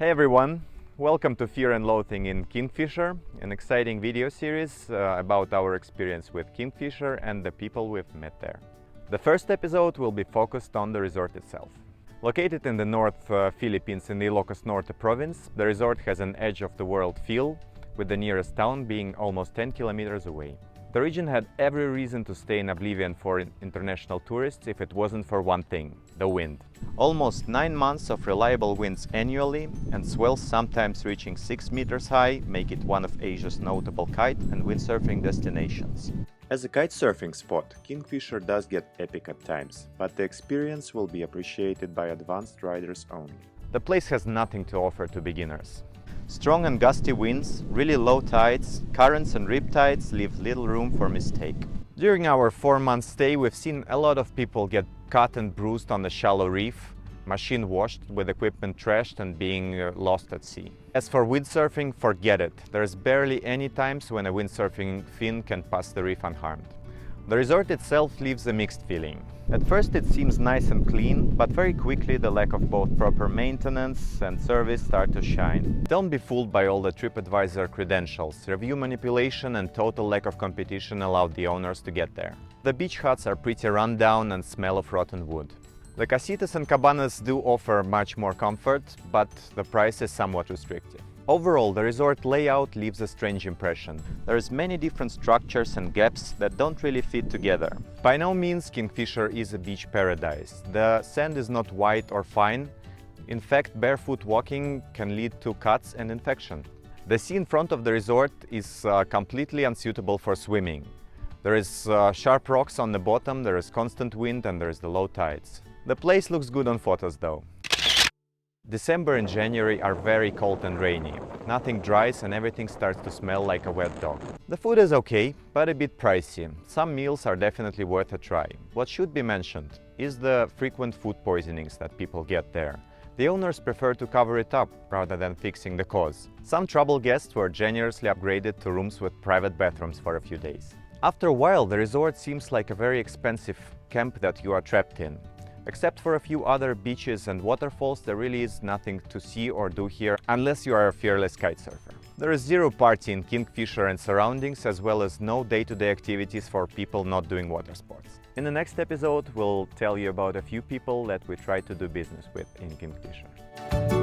Hi everyone, welcome to Fear and Loathing in Kingfisher, an exciting video series about our experience with Kingfisher and the people we've met there. The first episode will be focused on the resort itself. Located in the North Philippines in the Ilocos Norte province, the resort has an edge-of-the-world feel, with the nearest town being almost 10 kilometers away. The region had every reason to stay in oblivion for international tourists if it wasn't for one thing: the wind. Almost 9 months of reliable winds annually, and swells sometimes reaching 6 meters high, make it one of Asia's notable kite and windsurfing destinations. As a kitesurfing spot, Kingfisher does get epic at times, but the experience will be appreciated by advanced riders only. The place has nothing to offer to beginners. Strong and gusty winds, really low tides, currents and riptides leave little room for mistake. During our 4-month stay, we've seen a lot of people get cut and bruised on the shallow reef, machine washed with equipment trashed and being lost at sea. As for windsurfing, forget it. There's barely any times when a windsurfing fin can pass the reef unharmed. The resort itself leaves a mixed feeling. At first it seems nice and clean, but very quickly the lack of both proper maintenance and service start to shine. Don't be fooled by all the Tripadvisor credentials. Review manipulation and total lack of competition allowed the owners to get there. The beach huts are pretty run down and smell of rotten wood. The casitas and cabanas do offer much more comfort, but the price is somewhat restrictive. Overall, the resort layout leaves a strange impression. There's many different structures and gaps that don't really fit together. By no means Kingfisher is a beach paradise. The sand is not white or fine. In fact, barefoot walking can lead to cuts and infection. The sea in front of the resort is completely unsuitable for swimming. There is sharp rocks on the bottom, there is constant wind, and there is the low tides. The place looks good on photos though. December and January are very cold and rainy. Nothing dries and everything starts to smell like a wet dog. The food is okay, but a bit pricey. Some meals are definitely worth a try. What should be mentioned is the frequent food poisonings that people get there. The owners prefer to cover it up rather than fixing the cause. Some trouble guests were generously upgraded to rooms with private bathrooms for a few days. After a while, the resort seems like a very expensive camp that you are trapped in. Except for a few other beaches and waterfalls, there really is nothing to see or do here unless you are a fearless kitesurfer. There is zero party in Kingfisher and surroundings, as well as no day-to-day activities for people not doing water sports. In the next episode, we'll tell you about a few people that we try to do business with in Kingfisher.